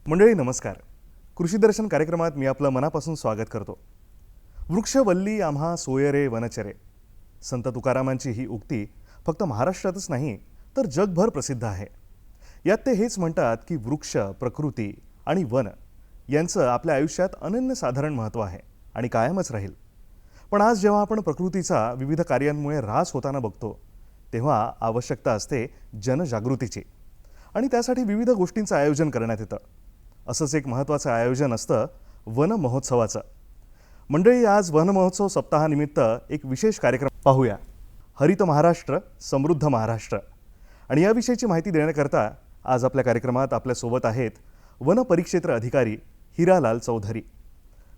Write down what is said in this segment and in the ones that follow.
मंडळी नमस्कार. कृषी दर्शन कार्यक्रमात मी आपलं मनापासून स्वागत करतो. वृक्षवल्ली आम्हा सोयरे वनचरे, संत तुकारामांची ही उक्ती फक्त महाराष्ट्रातच नाही तर जगभर प्रसिद्ध आहे. यात ते हेच म्हणतात की वृक्ष, प्रकृती आणि वन यांचं आपल्या आयुष्यात अनन्यसाधारण महत्त्व आहे आणि कायमच राहील. पण आज जेव्हा आपण प्रकृतीचा विविध कार्यांमुळे ऱ्हास होताना बघतो तेव्हा आवश्यकता असते जनजागृतीची आणि त्यासाठी विविध गोष्टींचं आयोजन करण्यात येतं. असंच एक महत्त्वाचं आयोजन असतं वन महोत्सवाचं. मंडळी, आज वन महोत्सव सप्ताहानिमित्त एक विशेष कार्यक्रम पाहूया. हरित महाराष्ट्र, समृद्ध महाराष्ट्र. आणि याविषयीची माहिती देण्याकरता आज आपल्या कार्यक्रमात आपल्यासोबत आहेत वन परिक्षेत्र अधिकारी हिरालाल चौधरी.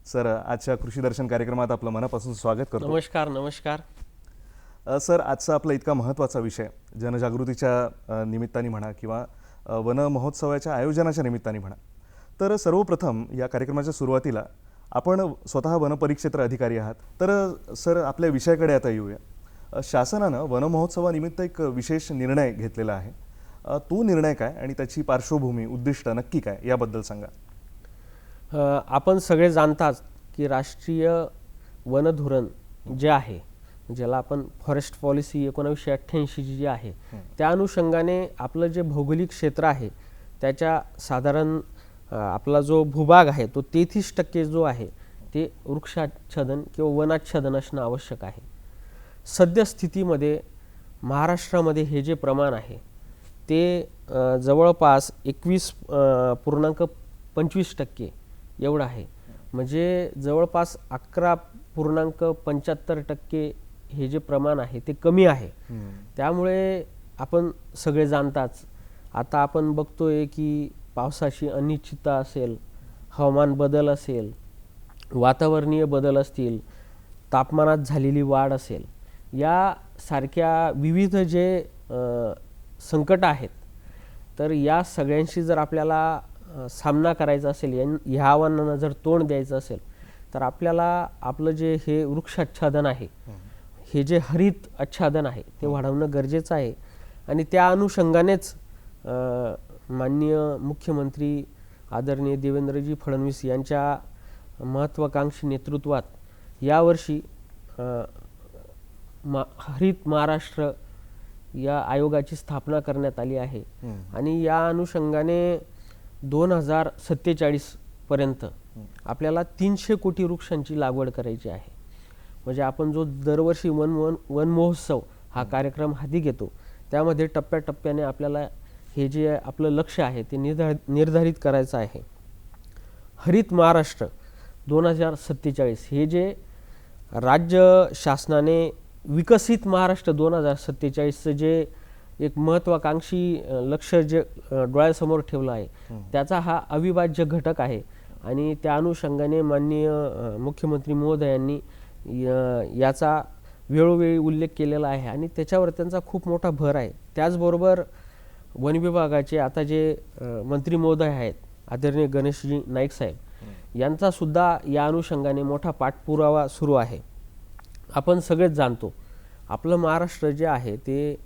सर, आजच्या कृषी दर्शन कार्यक्रमात आपलं मनापासून स्वागत करतो. नमस्कार. नमस्कार सर, आजचा आपला इतका महत्त्वाचा विषय जनजागृतीच्या निमित्ताने म्हणा किंवा वन महोत्सवाच्या आयोजनाच्या निमित्ताने म्हणा, तर सर्वप्रथम या कार्यक्रमाच्या सुरुवातीला आपण स्वतः वनपरिक्षेत्र अधिकारी आहात, तर सर आपल्या विषयाकडे आता येऊया. शासनानं वन महोत्सवानिमित्त एक विशेष निर्णय घेतलेला आहे. तो निर्णय काय आणि त्याची पार्श्वभूमी, उद्दिष्ट नक्की काय याबद्दल सांगा. आपण सगळे जाणतात की राष्ट्रीय वन धोरण जे आहे, ज्याला आपण फॉरेस्ट पॉलिसी 1988 जी आहे, त्या अनुषंगाने आपलं जे भौगोलिक क्षेत्र आहे त्याच्या साधारण आपला जो भूभाग आहे तो 33% जो आहे ते वृक्षाच्छादन किंवा वनाच्छादन असणं आवश्यक आहे. सद्यस्थितीमध्ये महाराष्ट्रामध्ये हे जे प्रमाण आहे ते जवळपास 21.25% एवढं आहे. म्हणजे जवळपास 11.75% हे जे प्रमाण आहे ते कमी आहे. त्यामुळे आपण सगळे जाणताच, आता आपण बघतोय की पावसाची अनिश्चितता असेल, हवामान बदल असेल, वातावरणीय बदल असतील, तापमानात झालेली वाढ असेल, यासारख्या विविध जे संकट आहेत, तर या सगळ्यांशी जर आपल्याला सामना करायचा असेल, ह्या आव्हानांना जर तोंड द्यायचं असेल, तर आपल्याला आपलं जे हे वृक्षाच्छादन आहे, हे जे हरित आच्छादन आहे ते वाढवणं गरजेचं आहे. आणि त्या अनुषंगानेच माननीय मुख्यमंत्री आदरणीय देवेंद्रजी फडणवीस यांच्या महत्त्वाकांक्षी नेतृत्वात यावर्षी हरित महाराष्ट्र या आयोगाची स्थापना करण्यात आली आहे. आणि या अनुषंगाने 2047 पर्यंत आपल्याला 300 कोटी वृक्षांची लागवड करायची आहे. म्हणजे आपण जो दरवर्षी वन महोत्सव हा कार्यक्रम हाती घेतो, त्यामध्ये टप्प्याटप्प्याने आपल्याला हे जे आपलं लक्ष आहे ते निर्धारित करायचं आहे. हरित महाराष्ट्र 2047 हे जे राज्य शासनाने विकसित महाराष्ट्र 2047चं जे एक महत्त्वाकांक्षी लक्ष जे डोळ्यासमोर ठेवलं आहे, त्याचा हा अविभाज्य घटक आहे. आणि त्या अनुषंगाने माननीय मुख्यमंत्री महोदयांनी याचा वेळोवेळी उल्लेख केलेला आहे आणि त्याच्यावर त्यांचा खूप मोठा भर आहे. त्याचबरोबर वन विभागाचे आता जे मंत्री महोदय आहेत आदरणीय गणेशजी नाईक साहेब, यांचा सुद्धा या अनुषंगाने मोठा पाठपुरावा सुरू आहे. आपण सगळेच जाणतो आपलं महाराष्ट्र जे आहे ते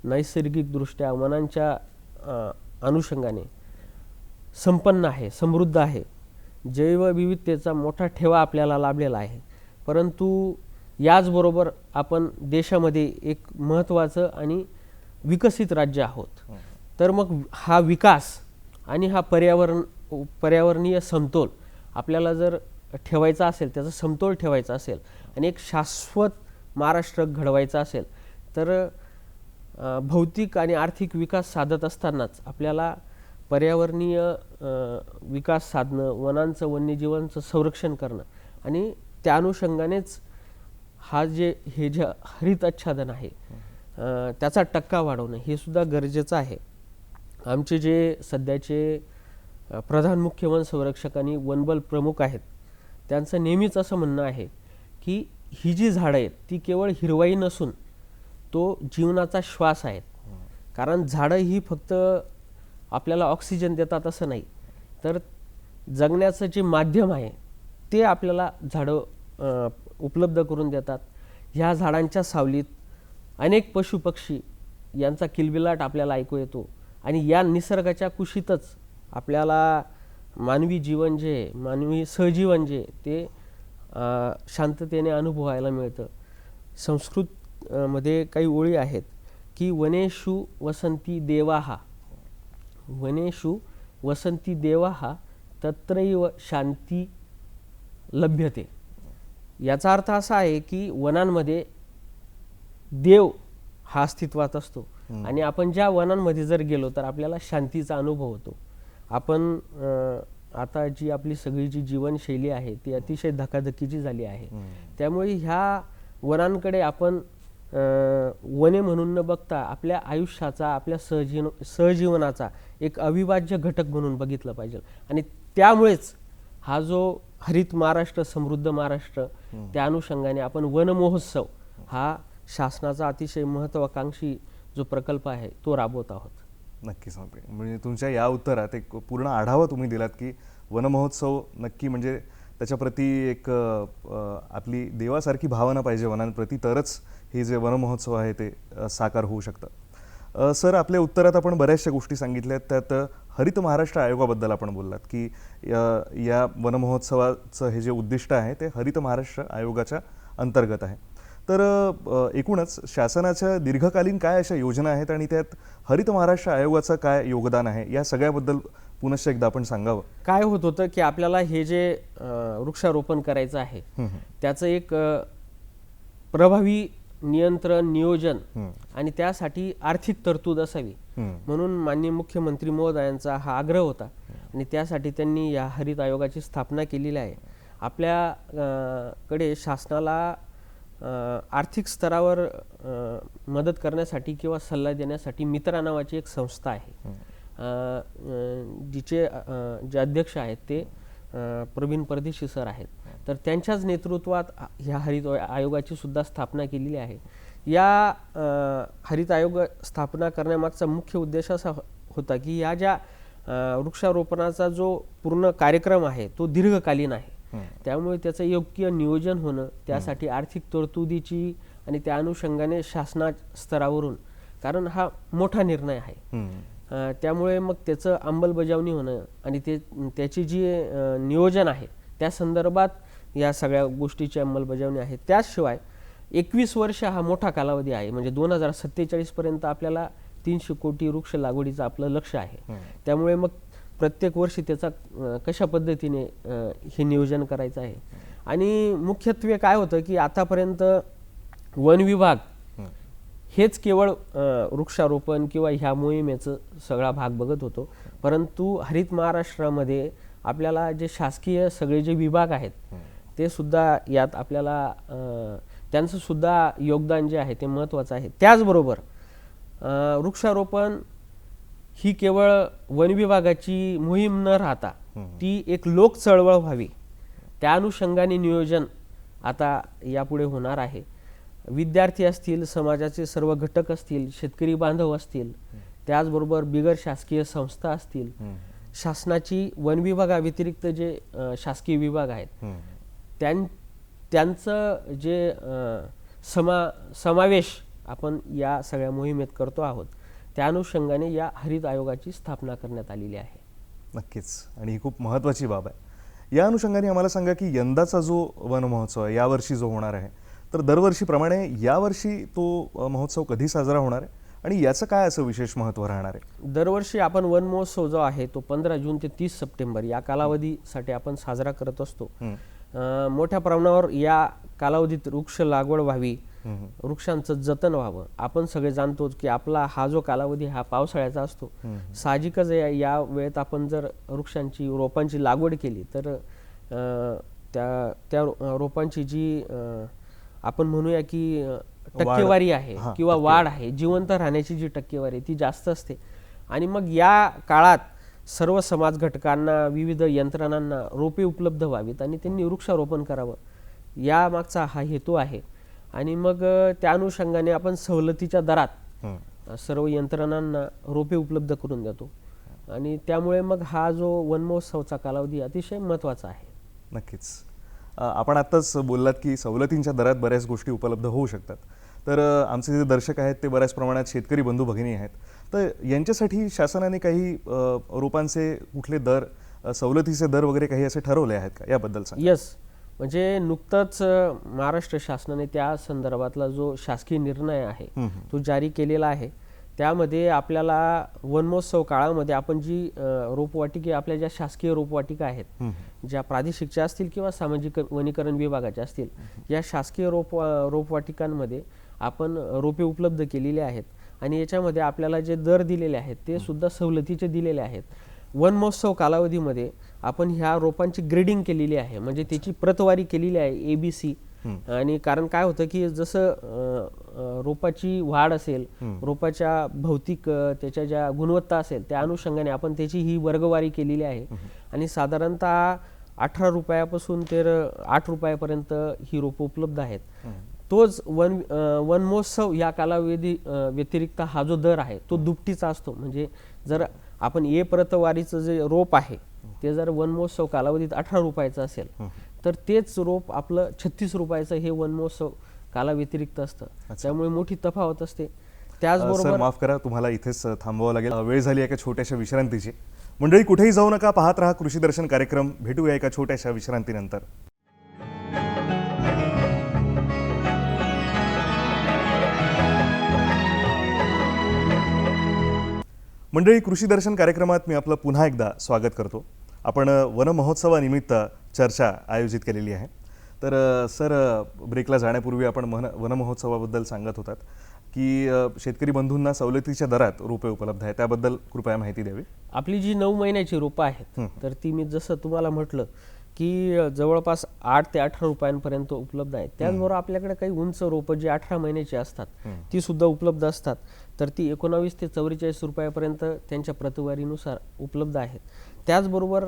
नैसर्गिकदृष्ट्या वनांच्या अनुषंगाने संपन्न आहे, समृद्ध आहे. जैवविविधतेचा मोठा ठेवा आपल्याला लाभलेला आहे. परंतु याचबरोबर आपण देशामध्ये एक महत्त्वाचं आणि विकसित राज्य आहोत. तर मग हा विकास आणि हा पर्यावरणीय समतोल आपल्याला जर ठेवायचा असेल, त्याचा समतोल ठेवायचा असेल आणि एक शाश्वत महाराष्ट्र घडवायचा असेल, तर भौतिक आणि आर्थिक विकास साधत असतानाच आपल्याला पर्यावरणीय विकास साधणं, वनांचं वन्यजीवांचं संरक्षण करणं आणि त्या अनुषंगानेच हे जे हरित आच्छादन आहे त्याचा टक्का वाढवणं हे सुद्धा गरजेचं आहे. आमचे जे सध्याचे प्रधान मुख्य वन संरक्षक आणि वनबल प्रमुख आहेत त्यांचं नेहमीच असं म्हणणं आहे की ही जी झाडं आहेत ती केवळ हिरवाई नसून तो जीवनाचा श्वास आहेत. कारण झाडं ही फक्त आपल्याला ऑक्सिजन देतात असं नाही, तर जगण्याचं जे माध्यम आहे ते आपल्याला झाडं उपलब्ध करून देतात. ह्या झाडांच्या सावलीत अनेक पशुपक्षी यांचा किलबिलाट आपल्याला ऐकू येतो आणि या निसर्गाच्या कुशीतच आपल्याला मानवी जीवन जे मानवी सहजीवन जे ते शांततेने अनुभवायला मिळतं. संस्कृत मध्ये काही ओळी आहेत की वनेषु वसंती देवाहा, वनेषु वसंती देवाहा तत्रैव शांती लभ्यते. याचा अर्थ असा आहे की वनांमध्ये देव हा अस्तित्वात असतो आणि आपण ज्या वनांमध्ये जर गेलो तर आपल्याला शांतीचा अनुभव होतो. आपण आता जी आपली सगळी जी जीवनशैली आहे ती अतिशय धकाधकीची झाली आहे. त्यामुळे ह्या वनांकडे आपण वने म्हणून न बघता आपल्या आयुष्याचा, आपल्या सहजीवनाचा एक अविभाज्य घटक म्हणून बघितलं पाहिजे. आणि त्यामुळेच हा जो हरित महाराष्ट्र, समृद्ध महाराष्ट्र, त्या अनुषंगाने आपण वन महोत्सव हा शासनाचा अतिशय महत्वाकांक्षी जो प्रकल्प आहे तो राबवत आहोत. नक्कीच. म्हणजे तुमच्या या उत्तरात एक पूर्ण आढावा तुम्ही दिलात की वनमहोत्सव नक्की म्हणजे त्याच्याप्रती एक आपली देवासारखी भावना पाहिजे वनांप्रती, तरच हे जे वनमहोत्सव आहे ते साकार होऊ शकतं. सर, आपल्या उत्तरात आपण बऱ्याचशा गोष्टी सांगितल्यात. त्यात हरित महाराष्ट्र आयोगाबद्दल आपण बोललात की या वनमहोत्सवाचं हे जे उद्दिष्ट आहे ते हरित महाराष्ट्र आयोगाच्या अंतर्गत आहे. तर एकूणच शासनाच्या दीर्घकालीन काय अशा योजना आहेत आणि त्यात हरित महाराष्ट्र आयोगाचं काय योगदान आहे या सगळ्याबद्दल पुनश्च एकदा आपण सांगावं. काय होत होतं की आपल्याला हे जे वृक्षारोपण करायचं आहे त्याचं एक प्रभावी नियंत्रण, नियोजन आणि त्यासाठी आर्थिक तरतूद असावी म्हणून माननीय मुख्यमंत्री महोदयांचा हा आग्रह होता आणि त्यासाठी त्यांनी या हरित आयोगाची स्थापना केलेली आहे. आपल्याकडे शासनाला आर्थिक स्तरावर मदत करण्यासाठी किंवा सल्ला देण्यासाठी मित्रा नावाची एक संस्था आहे, जिचे जे अध्यक्ष आहेत ते प्रवीण परदेशी सर आहेत. तर त्यांच्याच नेतृत्वात ह्या हरित आयोगाची सुद्धा स्थापना केलेली आहे. या हरित आयोग स्थापना करण्यामागचा मुख्य उद्देश असा होता की या ज्या वृक्षारोपणाचा जो पूर्ण कार्यक्रम आहे तो दीर्घकालीन आहे, त्यामुळे त्याचं योग्य नियोजन होणं, त्यासाठी आर्थिक तरतुदीची आणि त्या अनुषंगाने शासना स्तरावरून, कारण हा मोठा निर्णय आहे, त्यामुळे मग त्याचं अंमलबजावणी होणं आणि त्याची जी नियोजन आहे त्या संदर्भात या सगळ्या गोष्टीची अंमलबजावणी आहे. त्याशिवाय 21 वर्ष हा मोठा कालावधी आहे. म्हणजे 2047 पर्यंत आपल्याला 300 कोटी वृक्ष लागवडीचं आपलं लक्ष आहे. त्यामुळे मग प्रत्येक वर्षी त्याचा कशा पद्धतीने हे नियोजन करायचं आहे. आणि मुख्यत्वे काय होतं की आतापर्यंत वन विभाग हेच केवळ वृक्षारोपण किंवा ह्या मोहिमेचं सगळा भाग बघत होतो, परंतु हरित महाराष्ट्रामध्ये आपल्याला जे शासकीय सगळे जे विभाग आहेत ते सुद्धा यात आपल्याला त्यांचं सुद्धा योगदान जे आहे ते महत्त्वाचं आहे. त्याचबरोबर वृक्षारोपण ही केवळ वन विभागाची मोहीम न राहता ती एक लोक चळवळ व्हावी, त्या अनुषंगाने नियोजन आता यापुढे होणार आहे. विद्यार्थी असतील, समाजाचे सर्व घटक असतील, शेतकरी बांधव असतील, त्याचबरोबर बिगर शासकीय संस्था असतील, शासनाची वन विभागाव्यतिरिक्त जे शासकीय विभाग आहेत त्यांचं जे समावेश आपण या सगळ्या मोहिमेत करतो आहोत, त्या अनुषंगाने या हरित आयोगाची स्थापना करण्यात आलेली आहे. नक्कीच, आणि ही खूप महत्त्वाची बाब आहे. या अनुषंगाने आम्हाला सांगा की यंदाचा जो वन महोत्सव आहे यावर्षी जो होणार आहे, तर दरवर्षीप्रमाणे यावर्षी तो महोत्सव कधी साजरा होणार आहे आणि याचं काय असं विशेष महत्त्व राहणार आहे? दरवर्षी आपण वन महोत्सव जो आहे तो 15 जून ते 30 सप्टेंबर या कालावधीसाठी आपण साजरा करत असतो. मोठ्या प्रमाणावर या कालावधीत वृक्ष लागवड व्हावी, वृक्षांचं जतन व्हावं. आपण सगळे जाणतो की आपला हा जो कालावधी हा पावसाळ्याचा असतो. साहजिकच या वेळेत आपण जर वृक्षांची रोपांची लागवड केली तर त्या त्या रोपांची जी आपण म्हणूया की टक्केवारी आहे किंवा वाढ आहे, जिवंत राहण्याची जी टक्केवारी ती जास्त असते. आणि मग या काळात सर्व समाज घटकांना, विविध यंत्रणांना रोपे उपलब्ध व्हावीत आणि त्यांनी वृक्षारोपण करावं, या मागचा हा हेतू आहे. आणि मग त्या अनुषंगाने आपण सवलतीच्या दरात सर्व यंत्रणांना रोपे उपलब्ध करून देतो. आणि त्यामुळे मग हा जो वन महोत्सवचा कालावधी अतिशय महत्त्वाचा आहे. नक्कीच. आपण आत्ताच बोललात की सवलतींच्या दरात बऱ्याच गोष्टी उपलब्ध होऊ शकतात. तर आमचे जे दर्शक आहेत ते बऱ्याच प्रमाणात शेतकरी बंधू भगिनी आहेत. तर यांच्यासाठी शासनाने काही रोपांचे कुठले दर, सवलतीचे दर वगैरे काही असे ठरवले आहेत का, याबद्दल सांगा. यस, म्हणजे नुकतंच महाराष्ट्र शासनाने त्या संदर्भातला जो शासकीय निर्णय आहे तो जारी केलेला आहे. त्यामध्ये आपल्याला वन महोत्सव काळामध्ये आपण जी रोपवाटिके, आपल्या ज्या शासकीय रोपवाटिका आहेत, ज्या प्रादेशिकच्या असतील किंवा सामाजिक वनीकरण विभागाच्या असतील, या शासकीय रोपवाटिकांमध्ये आपण रोपे उपलब्ध केलेली आहेत. आणि याच्यामध्ये आपल्याला जे दर दिलेले आहेत ते सुद्धा सवलतीचे दिलेले आहेत. वन महोत्सव कालावधीमध्ये आपण ह्या रोपांची ग्रेडिंग केलेली आहे, म्हणजे त्याची प्रतवारी केलेली आहे, ABC. आणि कारण काय होतं की जसं रोपाची वाढ असेल, रोपाच्या भौतिक त्याच्या ज्या गुणवत्ता असेल, त्या अनुषंगाने आपण त्याची ही वर्गवारी केलेली आहे. आणि साधारणतः 18 रुपयापासून तर 8 रुपयापर्यंत ही रोपं उपलब्ध आहेत. तोच वन महोत्सव या कालावधी व्यतिरिक्त हा जो दर आहे तो दुपटीचा असतो. म्हणजे जर आपण प्रतवारीचं जे रोप आहे ते जर वन महोत्सव कालावधीत 18 रुपयाचं असेल तर तेच रोप आपलं 36 रुपयाचं हे वन महोत्सव कालाव्यतिरिक्त असतं. त्यामुळे मोठी तफावत असते. त्याचबरोबर माफ करा, तुम्हाला इथेच थांबवावं लागेल. वेळ झाली एका छोट्याशा विश्रांतीची. मंडळी, कुठेही जाऊ नका, पाहत राहा कृषी दर्शन कार्यक्रम. भेटूया एका छोट्याशा विश्रांतीनंतर. मंडळी, कृषी दर्शन कार्यक्रमात मी आपलं पुन्हा एकदा स्वागत करतो. आपण वनमहोत्सवानिमित्त चर्चा आयोजित केलेली आहे. तर सर, ब्रेकला जाण्यापूर्वी आपण वनमहोत्सवाबद्दल सांगत होतात की शेतकरी बंधूंना सवलतीच्या दरात रोपे उपलब्ध आहे, त्याबद्दल कृपया माहिती द्यावी. आपली जी 9 महिन्याची रोपं आहेत तर ती मी जसं तुम्हाला म्हटलं की जवळपास 8 ते 18 रुपयांपर्यंत उपलब्ध आहेत. त्याचबरोबर आपल्याकडे काही उंच रोपं जी 18 महिन्याची असतात ती सुद्धा उपलब्ध असतात. तर ती 19 ते 44 रुपयापर्यंत त्यांच्या प्रतवारीनुसार उपलब्ध आहेत. त्याचबरोबर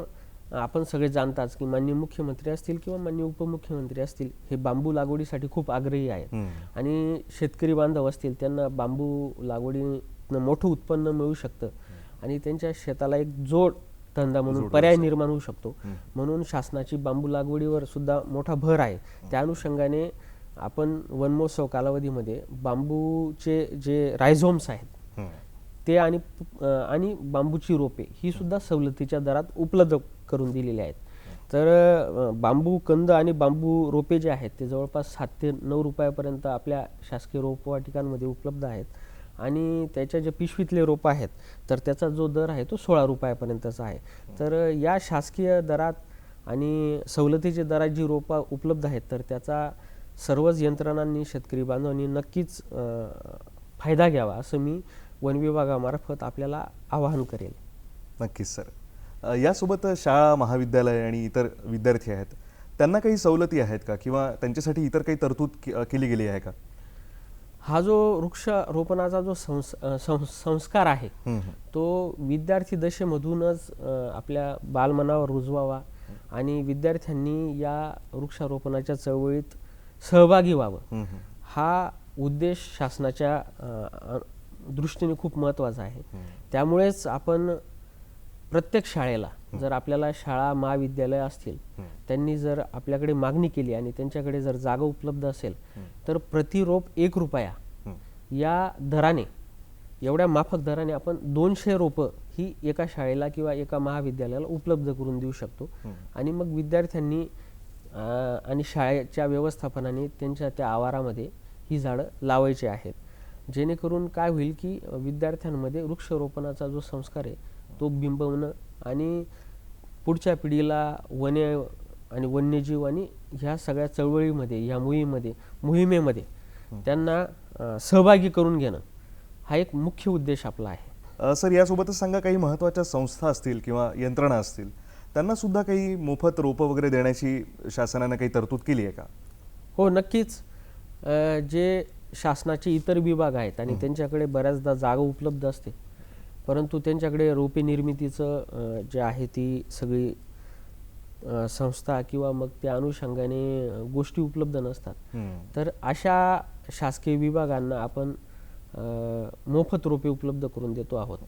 आपण सगळे जाणताच की माननीय मुख्यमंत्री असतील किंवा माननीय उपमुख्यमंत्री असतील, हे बांबू लागवडीसाठी खूप आग्रही आहेत. आणि शेतकरी बांधव असतील त्यांना बांबू लागवडीनं मोठं उत्पन्न मिळू शकतं आणि त्यांच्या शेताला एक जोड धंदा म्हणून पर्याय निर्माण होऊ शकतो. म्हणून शासनाची बांबू लागवडीवर सुद्धा मोठा भर आहे. त्या अनुषंगाने आपण वन महोत्सव कालावधीमध्ये बांबूचे जे रायझोम्स आहेत ते आणि बांबूची रोपे ही सुद्धा सवलतीच्या दरात उपलब्ध करून दिलेली आहेत. तर बांबू कंद आणि बांबू रोपे जे आहेत ते जवळपास 7 ते 9 रुपयापर्यंत आपल्या शासकीय रोपवाटिकांमध्ये उपलब्ध आहेत. आणि त्याच्या जे पिशवीतले रोपं आहेत तर त्याचा जो दर आहे तो 16 रुपयापर्यंतचा आहे. तर या शासकीय दरात आणि सवलतीच्या दरात जी रोपं उपलब्ध आहेत तर त्याचा सर्वच यंत्रणांनी, शेतकरी बांधवांनी नक्कीच फायदा घ्यावा असं मी वन विभागामार्फत आपल्याला आवाहन करेल. नक्कीच सर. यासोबत शाळा, महाविद्यालय आणि इतर विद्यार्थी आहेत, त्यांना काही सवलती आहेत का, किंवा त्यांच्यासाठी इतर काही तरतूद केली गेली आहे का? हा जो वृक्षारोपणाचा जो संस्कार आहे तो विद्यार्थी दशेमधूनच आपल्या बालमनावर रुजवावा आणि विद्यार्थ्यांनी या वृक्षारोपणाच्या चळवळीत सहभागी व्हावं, हा उद्देश शासनाच्या दृष्टीने खूप महत्त्वाचा आहे. त्यामुळेच आपण प्रत्येक शाळेला, जर आपल्याला शाळा, महाविद्यालय असतील, त्यांनी जर आपल्याकडे मागणी केली आणि त्यांच्याकडे जर जागा उपलब्ध असेल तर प्रति रोप 1 रुपया या दराने, एवढ्या माफक दराने आपण 200 रोपं ही एका शाळेला किंवा एका महाविद्यालयाला उपलब्ध करून देऊ शकतो. आणि मग विद्यार्थ्यांनी आणि शाळेच्या व्यवस्थापनाने त्यांच्या त्या आवारामध्ये ही झाडं लावायची आहेत, जेणेकरून काय होईल की विद्यार्थ्यांमध्ये वृक्षारोपणाचा जो संस्कार आहे तो बिंबवणं आणि पुढच्या पिढीला वने आणि वन्यजीव आणि ह्या सगळ्या चळवळीमध्ये, ह्या मोहिमेमध्ये त्यांना सहभागी करून घेणं हा एक मुख्य उद्देश आपला आहे. सर, यासोबतच सांगा, काही महत्त्वाच्या संस्था असतील किंवा यंत्रणा असतील त्यांना सुद्धा काही मोफत रोपं वगैरे देण्याची शासनाने काही तरतूद केली आहे का? हो, नक्कीच. जे शासनाचे इतर विभाग आहेत आणि त्यांच्याकडे बऱ्याचदा जागा उपलब्ध असते, परंतु त्यांच्याकडे रोपे निर्मितीचं जे आहे ती सगळी संस्था किंवा मग त्या अनुषंगाने गोष्टी उपलब्ध नसतात. तर अशा शासकीय विभागांना आपण मोफत रोपे उपलब्ध करून देतो आहोत.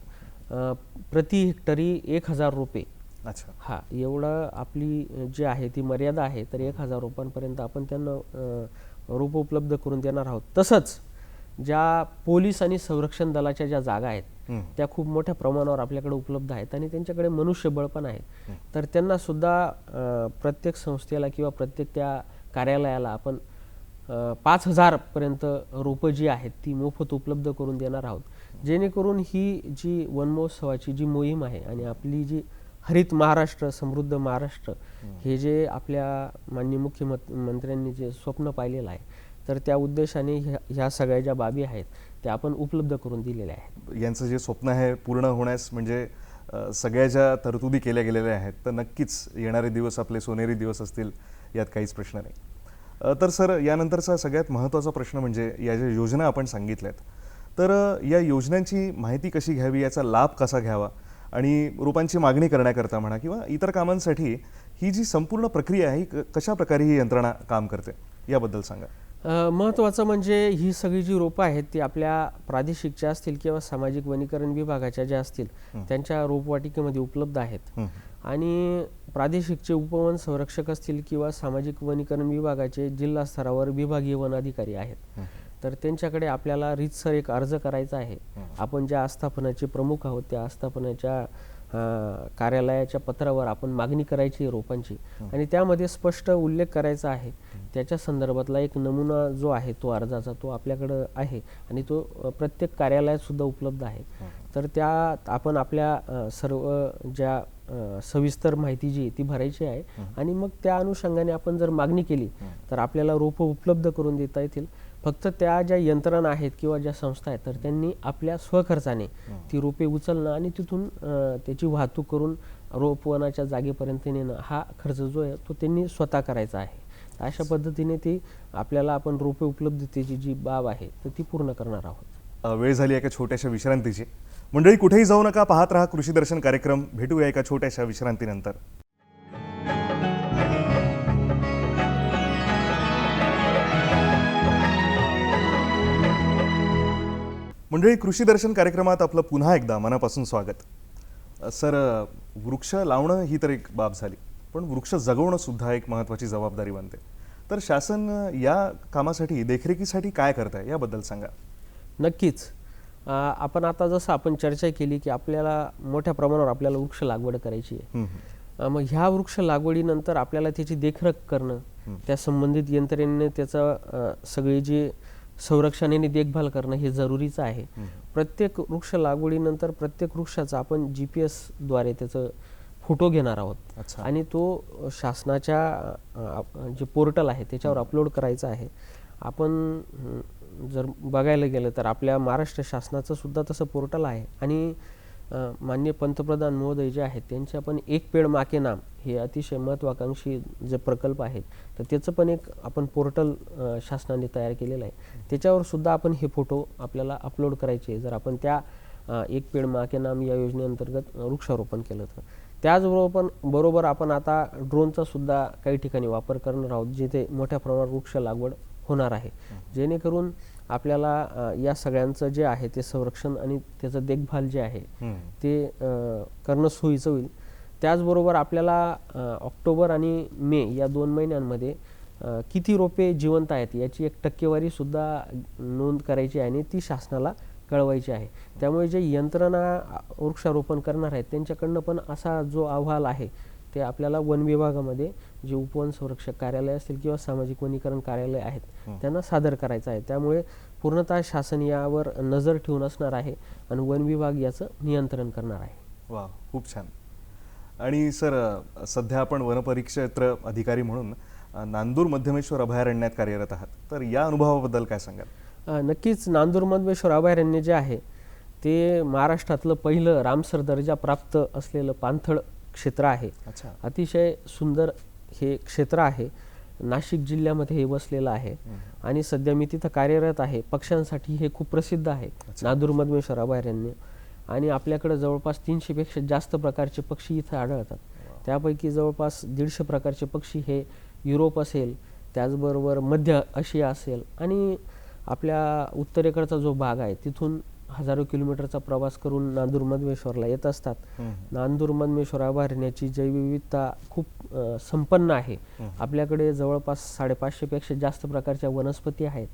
प्रति हेक्टरी 1000 रोपे. अच्छा. हा, एवढं आपली जी आहे ती मर्यादा आहे. तर 1000 रोपांपर्यंत आपण त्यांना रोपं उपलब्ध करून देणार आहोत. तसंच ज्या पोलीस आणि संरक्षण दलाच्या ज्या जागा आहेत त्या खूप मोठ्या प्रमाणावर आपल्याकडे उपलब्ध आहेत आणि त्यांच्याकडे मनुष्यबळ पण आहे. तर त्यांना सुद्धा प्रत्येक संस्थेला किंवा प्रत्येक त्या कार्यालयाला आपण 5000 पर्यंत रोपं जी आहेत ती मोफत उपलब्ध करून देणार आहोत, जेणेकरून ही जी वन महोत्सवाची जी मोहीम आहे आणि आपली जी हरित महाराष्ट्र, समृद्ध महाराष्ट्र हे जे आपल्या माननीय मुख्यमंत्र्यांनी जे स्वप्न पाहिलेलं आहे, तर त्या उद्देशाने ह्या सगळ्या ज्या बाबी आहेत त्या आपण उपलब्ध करून दिलेल्या आहेत. यांचं जे स्वप्न आहे पूर्ण होण्यास म्हणजे सगळ्या ज्या तरतुदी केल्या गेलेल्या आहेत, तर नक्कीच येणारे दिवस आपले सोनेरी दिवस असतील, यात काहीच प्रश्न नाही. तर सर, यानंतरचा सगळ्यात महत्त्वाचा प्रश्न म्हणजे या ज्या योजना आपण सांगितल्यात, तर या योजनांची माहिती कशी घ्यावी, याचा लाभ कसा घ्यावा आणि रोपांची मागणी करण्याकरता म्हणा किंवा इतर कामांसाठी ही जी संपूर्ण प्रक्रिया आहे ही कशा प्रकारे ही यंत्रणा काम करते, याबद्दल सांगा. महत्त्वाचं म्हणजे ही सगळी जी रोपं आहेत ती आपल्या प्रादेशिकच्या असतील किंवा सामाजिक वनीकरण विभागाच्या ज्या असतील त्यांच्या रोपवाटिकेमध्ये उपलब्ध आहेत. आणि प्रादेशिकचे उपवन संरक्षक असतील किंवा सामाजिक वनीकरण विभागाचे जिल्हा स्तरावर विभागीय वन अधिकारी आहेत, तर त्यांच्याकडे आपल्याला रीतसर एक अर्ज करायचा आहे. आपण ज्या आस्थापनाचे प्रमुख आहोत त्या आस्थापनाच्या कार्यालयाच्या पत्रावर आपण मागणी करायची रोपांची आणि त्यामध्ये स्पष्ट उल्लेख करायचा आहे. त्याच्या संदर्भातला एक नमुना जो आहे तो अर्जाचा तो आपल्याकडं आहे आणि तो प्रत्येक कार्यालयात सुद्धा उपलब्ध आहे. तर त्यात आपण आपल्या सर्व ज्या सविस्तर माहिती जी ती भरायची आहे आणि मग त्या अनुषंगाने आपण जर मागणी केली तर आपल्याला रोपं उपलब्ध करून देता येतील. फक्त त्या ज्या यंत्रणा आहेत किंवा ज्या संस्था आहेत तर त्यांनी आपल्या स्वखर्चाने ती रोपे उचलणं आणि तिथून त्याची वाहतूक करून रोपवनाच्या जागेपर्यंत नेणं हा खर्च जो आहे तो त्यांनी स्वतः करायचा आहे. अशा पद्धतीने ती आपल्याला आपण रोपे उपलब्धतेची जी बाब आहे तर ती पूर्ण करणार आहोत. वेळ झाली एका छोट्याशा विश्रांतीची. मंडळी, कुठेही जाऊ नका, पाहत राहा कृषी दर्शन कार्यक्रम. भेटूया एका छोट्याशा विश्रांतीनंतर. मंडळी, कृषी दर्शन कार्यक्रमात आपलं पुन्हा एकदा मनापासून स्वागत. सर, वृक्ष लावणं ही तर एक बाब झाली, पण वृक्ष जगवणं सुद्धा एक महत्त्वाची जबाबदारी बनते. तर शासन या कामासाठी, देखरेखीसाठी काय करत आहे, याबद्दल सांगा. नक्कीच. आपण आता जसं आपण चर्चा केली की आपल्याला मोठ्या प्रमाणावर आपल्याला वृक्ष लागवड करायची आहे. मग ह्या वृक्ष लागवडीनंतर आपल्याला त्याची देखरेख करणं, त्या संबंधित यंत्रणेने त्याचं सगळी जी संरक्षणाने देखभाल करणं हे जरुरीचं आहे. प्रत्येक वृक्ष लागवडीनंतर प्रत्येक वृक्षाचा आपण GPS द्वारे त्याचं फोटो घेणार आहोत आणि तो शासनाच्या जे पोर्टल आहे त्याच्यावर अपलोड करायचा आहे. आपण जर बघायला गेलं तर आपल्या महाराष्ट्र शासनाचं सुद्धा तसं पोर्टल आहे आणि माननीय पंतप्रधान महोदय जे आहेत त्यांच्या पण एक पेड मा के नाम हे अतिशय महत्त्वाकांक्षी जे प्रकल्प आहेत तर त्याचं पण एक आपण पोर्टल शासनाने तयार केलेलं आहे. त्याच्यावर सुद्धा आपण हे फोटो आपल्याला अपलोड करायचे जर आपण त्या एक पेड मा के नाम या योजनेअंतर्गत वृक्षारोपण केलं तर. त्याचबरोबर आपण आता ड्रोनचा सुद्धा काही ठिकाणी वापर करणार आहोत जिथे मोठ्या प्रमाणावर वृक्ष लागवड होणार आहे, जेणेकरून आपल्याला या सगळ्यांचं जे आहे ते संरक्षण आणि त्याचं देखभाल जे आहे ते करणं सोयीचं होईल. त्याचबरोबर आपल्याला ऑक्टोबर आणि मे या 2 महिन्यांमध्ये किती रोपे जिवंत आहेत याची एक टक्केवारी सुद्धा नोंद करायची आहे आणि ती शासनाला कळवायची आहे. त्यामुळे जे यंत्रणा वृक्षारोपण करणार आहेत त्यांच्याकडनं पण असा जो अहवाल आहे ते आपल्याला वन विभागामध्ये जे उपवन संरक्षक कार्यालय असतील किंवा सामाजिक वनीकरण कार्यालय आहेत त्यांना सादर करायचं आहे. त्यामुळे पूर्णतः शासन यावर नजर ठेवून असणार आहे आणि वन विभाग याचं नियंत्रण करणार आहे. वा, खूप छान. आणि सर सध्या आपण वनपरिक्षेत्र अधिकारी म्हणून नांदूर मध्यमेश्वर अभयारण्यात कार्यरत आहात, तर या अनुभवाबद्दल काय सांगाल? नक्कीच नांदूर मध्यमेश्वर अभयारण्य जे आहे ते महाराष्ट्रातलं पहिलं रामसर दर्जा प्राप्त असलेलं पाणथळ क्षेत्र आहे. अच्छा. अतिशय सुंदर हे क्षेत्र आहे. नाशिक जिल्ह्यामध्ये हे वसलेलं आहे आणि सध्या मी तिथं कार्यरत आहे. पक्ष्यांसाठी हे खूप प्रसिद्ध आहे नांदूर मध्यमेश्वर अभयारण्य. आणि आपल्याकडे जवळपास 300 पेक्षा जास्त प्रकारचे पक्षी इथं आढळतात. त्यापैकी जवळपास 150 प्रकारचे पक्षी हे युरोप असेल, त्याचबरोबर मध्य आशिया असेल आणि आपल्या उत्तरेकडचा जो भाग आहे तिथून हजारो किलोमीटरचा प्रवास करून नांदूर मध्यमेश्वरला येत असतात. नांदूर मध्यमेश्वर अभयारण्याची जैवविविधता खूप संपन्न आहे. आपल्याकडे जवळपास 550 पेक्षा जास्त प्रकारच्या वनस्पती आहेत.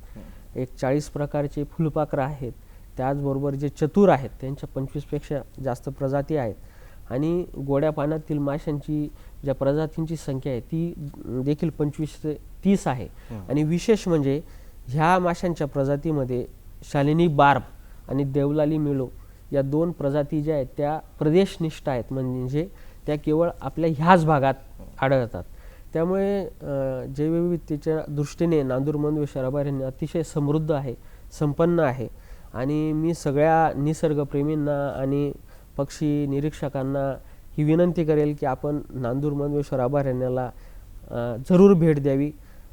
40 प्रकारचे फुलपाखरं आहेत. त्याचबरोबर जे चतुर आहेत त्यांच्या 25 पेक्षा जास्त प्रजाती आहेत. आणि गोड्या पाण्यातील माशांची ज्या प्रजातींची संख्या आहे ती देखील 25 ते 30 आहे. आणि विशेष म्हणजे ह्या माशांच्या प्रजातीमध्ये शालिनी बार्ब आणि देवलाली मिलो या 2 प्रजाती ज्या आहेत त्या प्रदेशनिष्ठ आहेत, म्हणजे त्या केवळ आपल्या ह्याच भागात आढळतात. त्यामुळे जैवविविधतेच्या दृष्टीने नांदूर मध्यमेश्वर अभयारण्य अतिशय समृद्ध आहे, संपन्न आहे. आणि मी सगळ्या निसर्गप्रेमींना आणि पक्षी निरीक्षकांना ही विनंती करेल की आपण नांदूर मध्यमेश्वर अभयारण्याला जरूर भेट द्यावी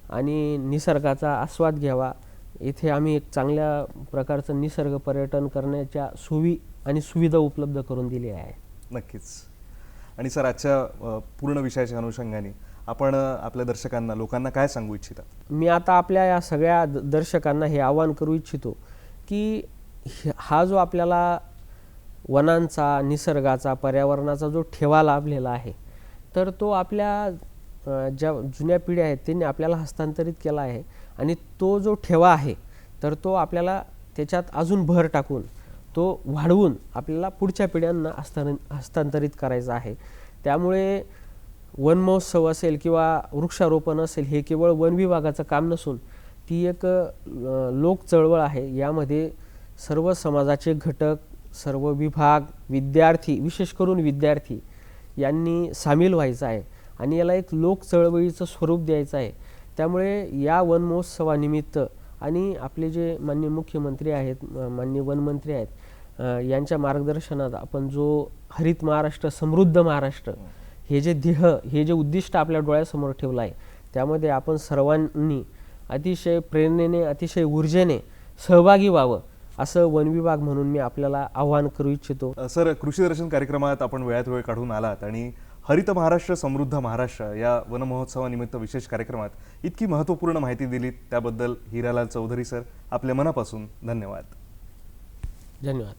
आणि निसर्गाचा आस्वाद घ्यावा. इथे आम्ही एक चांगल्या प्रकारचं निसर्ग पर्यटन करण्याच्या सोयी आणि सुविधा उपलब्ध करून दिली आहे. नक्कीच. आणि सर आजच्या पूर्ण विषयाच्या अनुषंगाने आपण आपल्या दर्शकांना, लोकांना काय सांगू इच्छिता? मी आता आपल्या या सगळ्या दर्शकांना हे आवाहन करू इच्छितो की हा जो आपल्याला वनांचा, निसर्गाचा, पर्यावरणाचा जो ठेवा लाभलेला आहे तर तो आपल्या ज्या जुन्या पिढ्या आहेत त्यांनी आपल्याला हस्तांतरित केला आहे. आणि तो जो ठेवा आहे तर तो आपल्याला त्याच्यात अजून भर टाकून तो वाढवून आपल्याला पुढच्या पिढ्यांना हस्तांतरित करायचा आहे. त्यामुळे वन महोत्सव असेल किंवा वृक्षारोपण असेल हे केवळ वन विभागाचं काम नसून ती एक लोक चळवळ आहे. यामध्ये सर्व समाजाचे घटक, सर्व विभाग, विद्यार्थी, विशेष करून विद्यार्थी यांनी सामील व्हायचं आहे आणि याला एक लोक चळवळीचं स्वरूप द्यायचं आहे. त्यामुळे या वन महोत्सवानिमित्त आणि आपले जे माननीय मुख्यमंत्री आहेत, माननीय वनमंत्री आहेत, यांच्या मार्गदर्शनात आपण जो हरित महाराष्ट्र, समृद्ध महाराष्ट्र हे जे ध्येय, हे जे उद्दिष्ट आपल्या डोळ्यासमोर ठेवलं आहे त्यामध्ये आपण सर्वांनी अतिशय प्रेरणेने, अतिशय ऊर्जेने सहभागी व्हावं असं वन विभाग म्हणून मी आपल्याला आवाहन करू इच्छितो. सर, कृषी दर्शन कार्यक्रमात आपण वेळात वेळ काढून आलात आणि हरित महाराष्ट्र, समृद्ध महाराष्ट्र या वन महोत्सवानिमित्त विशेष कार्यक्रमात इतकी महत्त्वपूर्ण माहिती दिलीत त्याबद्दल हिरालाल चौधरी सर, आपल्या मनापासून धन्यवाद. धन्यवाद.